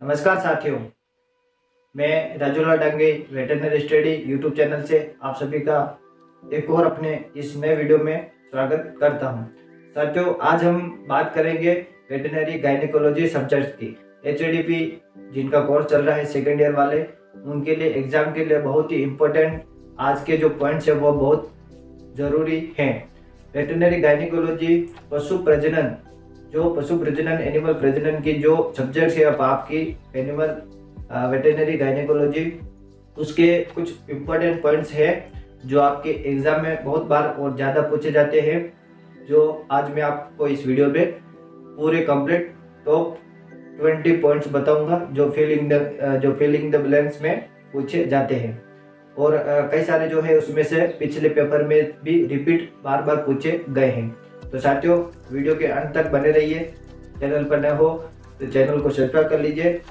नमस्कार साथियों, मैं Rajulal Dange veterinary study YouTube channel से आप सभी का एक और अपने इस नए वीडियो में स्वागत करता हूं। साथियों, आज हम बात करेंगे वेटरनरी गायनेकोलॉजी सब्जेक्ट की। एचएडीपी जिनका कोर्स चल रहा है सेकेंड ईयर वाले, उनके लिए एग्जाम के लिए बहुत ही इम्पोर्टेंट आज के जो पॉइंट्स है वो बहुत ज़रूरी हैं। वेटरनरी गायनेकोलॉजी पशु प्रजनन एनिमल प्रजनन की जो सब्जेक्ट है अब आपकी एनिमल वेटरनरी गायनेकोलॉजी, उसके कुछ इम्पोर्टेंट पॉइंट्स है जो आपके एग्जाम में बहुत बार और ज़्यादा पूछे जाते हैं, जो आज मैं आपको इस वीडियो में पूरे कंप्लीट टॉप 20 पॉइंट्स बताऊंगा जो फिलिंग द ब्लैंक्स में पूछे जाते हैं। और कई सारे जो है उसमें से पिछले पेपर में भी रिपीट बार बार पूछे गए हैं। तो साथियों, वीडियो के अंत तक बने रहिए। चैनल पर नए हो तो चैनल को सब्सक्राइब कर लीजिए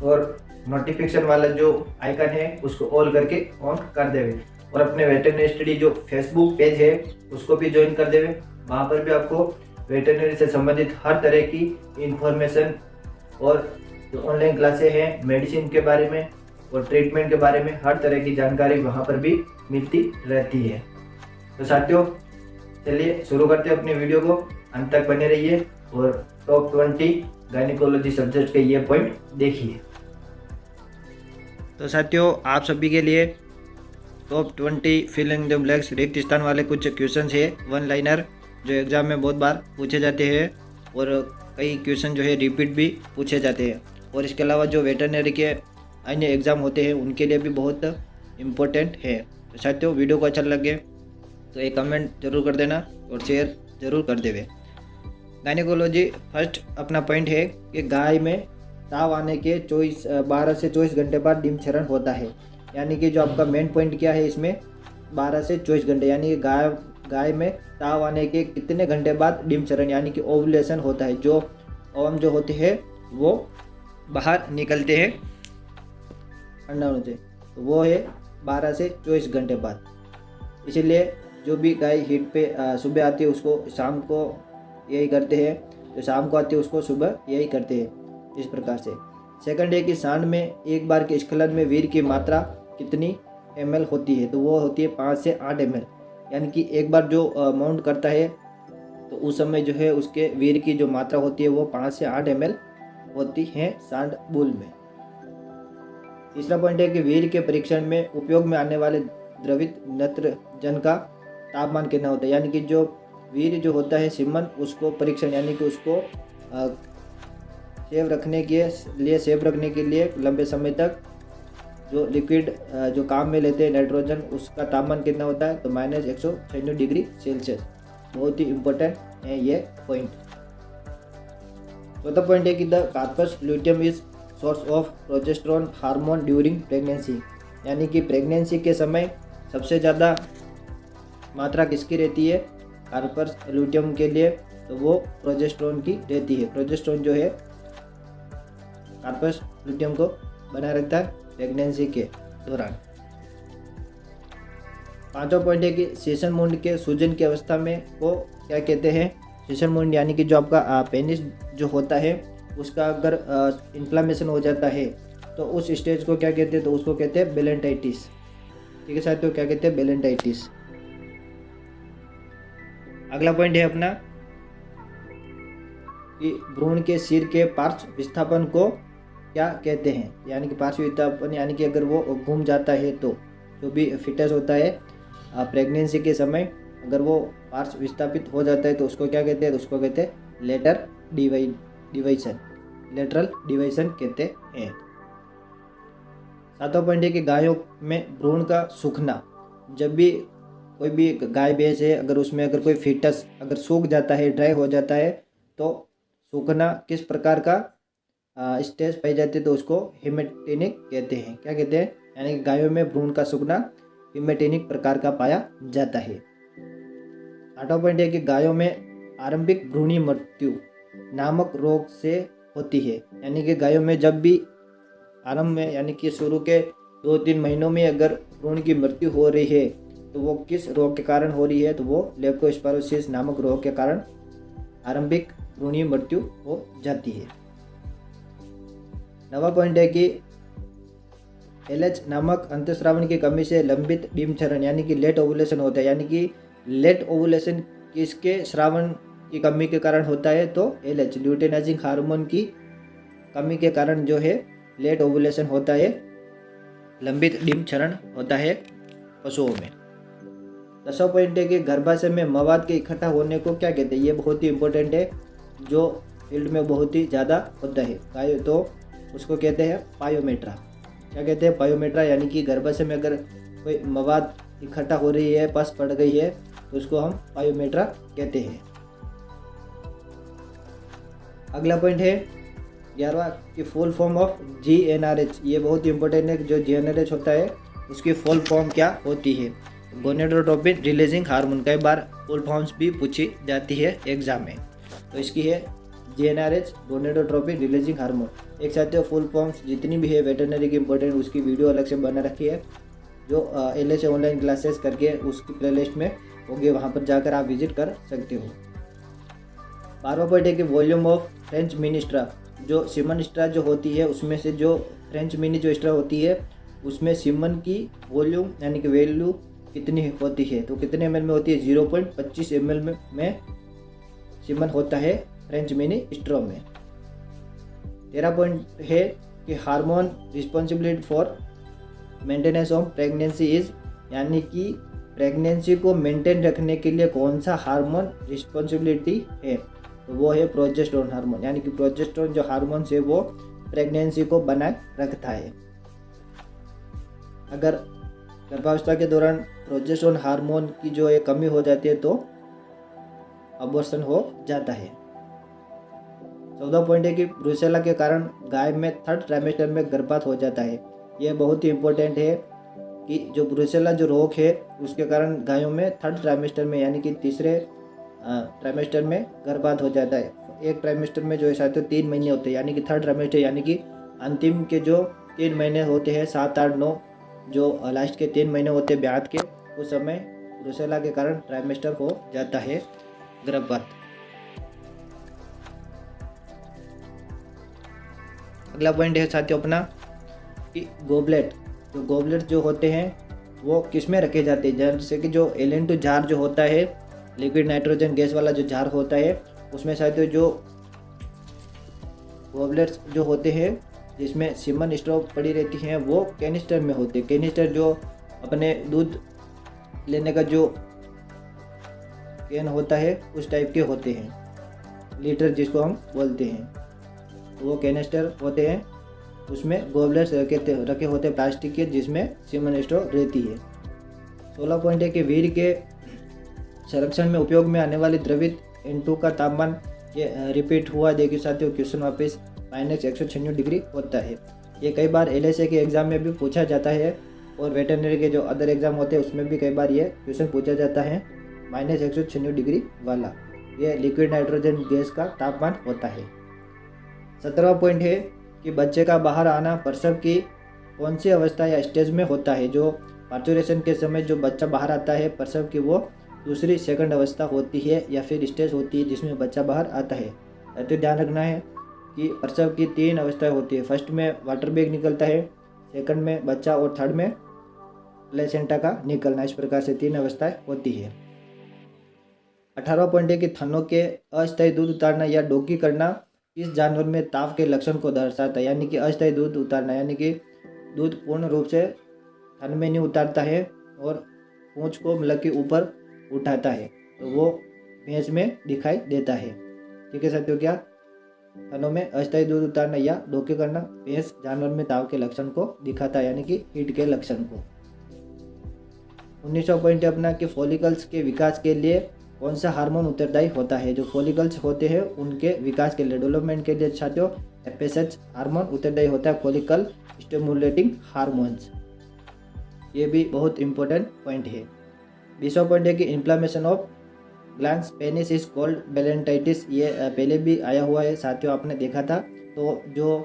और नोटिफिकेशन वाला जो आइकन है उसको ऑल करके ऑन कर देवे। और अपने वेटरनरी स्टडी जो फेसबुक पेज है उसको भी ज्वाइन कर देवे। वहाँ पर भी आपको वेटरनरी से संबंधित हर तरह की इंफॉर्मेशन और जो ऑनलाइन क्लासें हैं मेडिसिन के बारे में और ट्रीटमेंट के बारे में हर तरह की जानकारी वहाँ पर भी मिलती रहती है। तो साथियों, चलिए शुरू करते हैं अपने वीडियो को। अंत तक बने रहिए और टॉप 20 गायनेकोलॉजी सब्जेक्ट के ये पॉइंट देखिए। तो साथियों, आप सभी के लिए top 20 fill in the blanks रिक्त स्थान वाले कुछ क्वेश्चंस है, वन लाइनर, जो एग्जाम में बहुत बार पूछे जाते हैं और कई क्वेश्चन जो है रिपीट भी पूछे जाते हैं। और इसके अलावा जो वेटरनरी के अन्य एग्ज़ाम होते हैं उनके लिए भी बहुत इम्पोर्टेंट है। तो साथियों, वीडियो को अच्छा लगे तो एक कमेंट जरूर कर देना और शेयर जरूर कर देवे। गायनेकोलॉजी फर्स्ट अपना पॉइंट है कि गाय में ताव आने के 12 से 24 घंटे बाद डिम्बक्षरण होता है। यानी कि जो आपका मेन पॉइंट क्या है इसमें, 12 से 24 घंटे, यानी कि गाय में ताव आने के कितने घंटे बाद डिम्बक्षरण यानी कि ओवुलेशन होता है। जो ओवम जो होते हैं वो बाहर निकलते हैं अंडाणु से, तो वो है 12 से 24 घंटे बाद। इसीलिए जो भी गाय हीट पे सुबह आती है उसको शाम को यही करते हैं, जो शाम को आती है उसको सुबह यही करते हैं, इस प्रकार से। सेकंड है कि सांड में एक बार के स्खलन में वीर की मात्रा कितनी ml होती है, तो वो होती है 5 से 8 ml। यानी कि एक बार जो माउंट करता है तो उस समय जो है उसके वीर की जो मात्रा होती है वो 5 से 8 ml होती है सांड बुल में। तीसरा पॉइंट है कि वीर के परीक्षण में उपयोग में आने वाले द्रवित नत्रजन का तापमान कितना होता है। यानी कि जो वीर जो होता है सीमन, उसको परीक्षण यानी कि उसको सेव रखने के लिए लंबे समय तक जो लिक्विड जो काम में लेते हैं नाइट्रोजन, उसका तापमान कितना होता है, तो -196 डिग्री सेल्सियस। बहुत ही इम्पोर्टेंट है ये पॉइंट। चौथा पॉइंट है कि the corpus luteum is source of progesterone hormone during pregnancy. यानी कि प्रेगनेंसी के समय सबसे ज़्यादा मात्रा किसकी रहती है कार्पस ल्यूटियम के लिए, तो वो प्रोजेस्टेरोन की रहती है। प्रोजेस्टेरोन जो है कार्पस ल्यूटियम को बनाए रखता है प्रेगनेंसी के दौरान। पांचवा पॉइंट है कि सेशन मुंड के सूजन की अवस्था में को क्या कहते हैं। सेशन मुंड यानी कि जो आपका पेनिस जो होता है उसका अगर इन्फ्लामेशन हो जाता है तो उस स्टेज को क्या कहते हैं, तो उसको कहते हैं बेलेंटाइटिस। ठीक है साथियों, क्या कहते हैं, बेलेंटाइटिस। अगला पॉइंट है अपना कि भ्रूण के सिर के पार्श्व विस्थापन को क्या कहते हैं। यानी कि पार्श्व विस्थापन यानी कि अगर वो घूम जाता है तो जो भी फिटस होता है प्रेगनेंसी के समय अगर वो पार्श्व विस्थापित हो जाता है तो उसको क्या कहते हैं, तो उसको कहते हैं लेटरल डिवाइसन कहते हैं। सातवां पॉइंट है कि गायों में भ्रूण का सूखना, जब भी कोई भी गाय भैंस है अगर उसमें अगर कोई फीटस अगर सूख जाता है, ड्राई हो जाता है, तो सूखना किस प्रकार का स्टेज पाई जाती है, तो उसको हिमेटेनिक कहते हैं। क्या कहते हैं, यानी कि गायों में भ्रूण का सूखना हिमेटेनिक प्रकार का पाया जाता है। आठवां पॉइंट है कि गायों में आरंभिक भ्रूणी मृत्यु नामक रोग से होती है। यानी कि गायों में जब भी आरंभ में यानी कि शुरू के 2-3 महीनों में अगर भ्रूण की मृत्यु हो रही है तो वो किस रोग के कारण हो रही है, तो वो लेप्टोस्पायरोसिस नामक रोग के कारण आरंभिक भ्रूणीय मृत्यु हो जाती है। 9वां पॉइंट है कि LH नामक अंतःस्रावन की कमी से लंबित डिम्बक्षरण यानी कि लेट ओवुलेशन होता है। यानी कि लेट ओवुलेशन किसके स्रावन की कमी के कारण होता है? तो LH ल्यूटेनाइजिंग हार्मोन की कमी के कारण जो है लेट ओवुलेशन होता है, लंबित डिम्बक्षरण होता है पशुओं में। 10वां पॉइंट है कि गर्भाशय में मवाद के इकट्ठा होने को क्या कहते हैं? ये बहुत ही इंपॉर्टेंट है, जो फील्ड में बहुत ही ज़्यादा होता है, तो उसको कहते हैं पायोमेट्रा। क्या कहते हैं? पायोमेट्रा। यानी कि गर्भाशय में अगर कोई मवाद इकट्ठा हो रही है, पस पड़ गई है, तो उसको हम पायोमेट्रा कहते हैं। अगला पॉइंट है 11वां कि फुल फॉर्म ऑफ GnRH। ये बहुत ही इंपॉर्टेंट है, जो GnRH होता है उसकी फुल फॉर्म क्या होती है? Gonadotropin releasing hormone. कई बार फुल फॉर्म्स भी पूछी जाती है एग्जाम में, तो इसकी है GnRH गोनेडोट्रोपिन रिलीजिंग हार्मोन। एक साथ फुल फॉर्म्स जितनी भी है वेटरनरी की इंपॉर्टेंट, उसकी वीडियो अलग से बना रखी है, जो LH ऑनलाइन क्लासेस करके उसकी प्लेलिस्ट में होगी, वहाँ पर जाकर आप विजिट कर सकते हो। 12वां पॉइंट है कि volume of French mini straw. जो सीमन स्ट्रा जो होती है, उसमें से जो फ्रेंच मिनी जो स्ट्रा होती है, उसमें सीमन की वॉल्यूम यानी कि वैल्यू कितनी होती है? तो कितने ml में होती है? 0.25 ml में सीमन होता है फ्रेंच मिनी स्ट्रॉ में। 13 पॉइंट है कि hormone responsibility for maintenance of pregnancy is, यानी कि प्रेगनेंसी को मेंटेन रखने के लिए कौन सा हार्मोन रिस्पॉन्सिबिलिटी है? तो वो है प्रोजेस्टेरोन हार्मोन। यानी कि प्रोजेस्टेरोन जो हार्मोन है वो प्रेगनेंसी को बनाए रखता है। अगर गर्भावस्था के दौरान प्रोजेस्टेरोन हार्मोन की जो है कमी हो जाती है तो अबॉर्शन हो जाता है। 14वां पॉइंट है कि ब्रुसेला के कारण गाय में 3rd ट्राइमेस्टर में गर्भपात हो जाता है। यह बहुत ही इम्पोर्टेंट है कि जो ब्रुसेला जो रोग है उसके कारण गायों में 3rd ट्राइमेस्टर में यानी कि तीसरे ट्राइमेस्टर में गर्भपात हो जाता है। एक ट्राइमेस्टर में जो है साथ 3 महीने होते हैं, यानी कि 3rd ट्राइमेस्टर यानी कि अंतिम के जो 3 महीने होते हैं, 7, 8, 9 जो लास्ट के 3 महीने होते हैं ब्याह के, उस समय ब्रुसेला के कारण ट्राइमेस्टर हो जाता है गर्भपात। अगला पॉइंट है साथियों अपना कि गोबलेट। जो गोबलेट जो होते हैं वो किस में रखे जाते हैं? जैसे कि जो LN2 जार जो होता है, लिक्विड नाइट्रोजन गैस वाला जो जार होता है, उसमें साथियों जो गोबलेट्स जो होते हैं जिसमें सीमन स्ट्रॉ पड़ी रहती हैं, वो कैनिस्टर में होते हैं। कैनिस्टर जो अपने दूध लेने का जो कैन होता है उस टाइप के होते हैं, लीटर जिसको हम बोलते हैं, वो कैनिस्टर होते हैं। उसमें गोबलेट्स रखे होते हैं प्लास्टिक के, जिसमें सीमन स्ट्रॉ रहती है। 16 पॉइंट है कि वीर्य के संरक्षण में उपयोग में आने वाली द्रवित N2 का तापमान, ये रिपीट हुआ देखिए साथियों, क्वेश्चन वापस -196 डिग्री होता है। ये कई बार LSA के एग्ज़ाम में भी पूछा जाता है, और वेटरनरी के जो अदर एग्ज़ाम होते हैं उसमें भी कई बार ये क्वेश्चन पूछा जाता है। -196 डिग्री वाला ये लिक्विड नाइट्रोजन गैस का तापमान होता है। 17वां पॉइंट है कि बच्चे का बाहर आना प्रसव की कौन सी अवस्था या स्टेज में होता है? जो पार्चुरेशन के समय जो बच्चा बाहर आता है प्रसव की, वो दूसरी सेकंड अवस्था होती है या फिर स्टेज होती है जिसमें बच्चा बाहर आता है। तो ध्यान रखना है कि प्रसव की 3 अवस्थाएं होती है। फर्स्ट में वाटर बैग निकलता है, सेकंड में बच्चा, और थर्ड में प्लेसेंटा का निकलना। इस प्रकार से 3 अवस्थाएं होती है। 18वां पॉइंट है कि थनों के अस्थायी दूध उतारना या डोकी करना इस जानवर में ताव के लक्षण को दर्शाता है। यानी कि अस्थायी दूध उतारना यानी कि दूध पूर्ण रूप से थन में नहीं उतारता है और पूंछ को मतलब कि ऊपर उठाता है, तो वो भैंस में दिखाई देता है। ठीक है साथियों, क्या थनों में अस्थायी दूध उतारना या डोके करना भैंस जानवर में ताव के लक्षण को दिखाता है, यानी कि हीट के लक्षण को। 19वां पॉइंट है अपना कि फॉलिकल्स के विकास के लिए कौन सा हार्मोन उत्तरदायी होता है? जो फॉलिकल्स होते हैं उनके विकास के लिए, डेवलपमेंट के लिए साथियों FSH हार्मोन उत्तरदायी होता है, फॉलिकल स्टिमुलेटिंग हार्मोन्स। ये भी बहुत इंपॉर्टेंट पॉइंट है। 20वां पॉइंट है कि inflammation of glands penis is called balanitis. ये पहले भी आया हुआ है साथियों, आपने देखा था। तो जो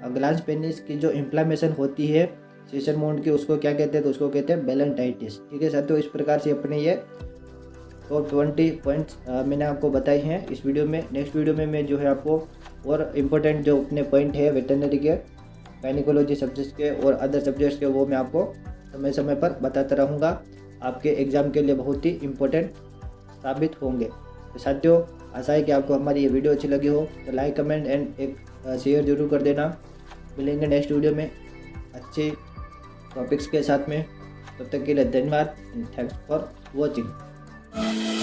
ग्लैंड्स पेनिस की जो इन्फ्लामेशन होती है सेशन माउंट की, उसको क्या कहते हैं? तो उसको कहते हैं बेलेंटाइटिस। ठीक है साथियों, इस प्रकार से अपने ये टॉप 20 पॉइंट्स मैंने आपको बताए हैं इस वीडियो में। नेक्स्ट वीडियो में मैं जो है आपको और इम्पोर्टेंट जो अपने पॉइंट है वेटरनरी के गायनिकोलॉजी सब्जेक्ट्स के और अदर सब्जेक्ट्स के, वो मैं आपको समय समय पर बताता रहूँगा। आपके एग्ज़ाम के लिए बहुत ही इम्पोर्टेंट साबित होंगे। तो साथियों, आशा है कि आपको हमारी ये वीडियो अच्छी लगी हो, तो लाइक कमेंट एंड एक शेयर जरूर कर देना। मिलेंगे नेक्स्ट वीडियो में अच्छे टॉपिक्स के साथ में। तब तक के लिए धन्यवाद एंड थैंक्स फॉर वॉचिंग।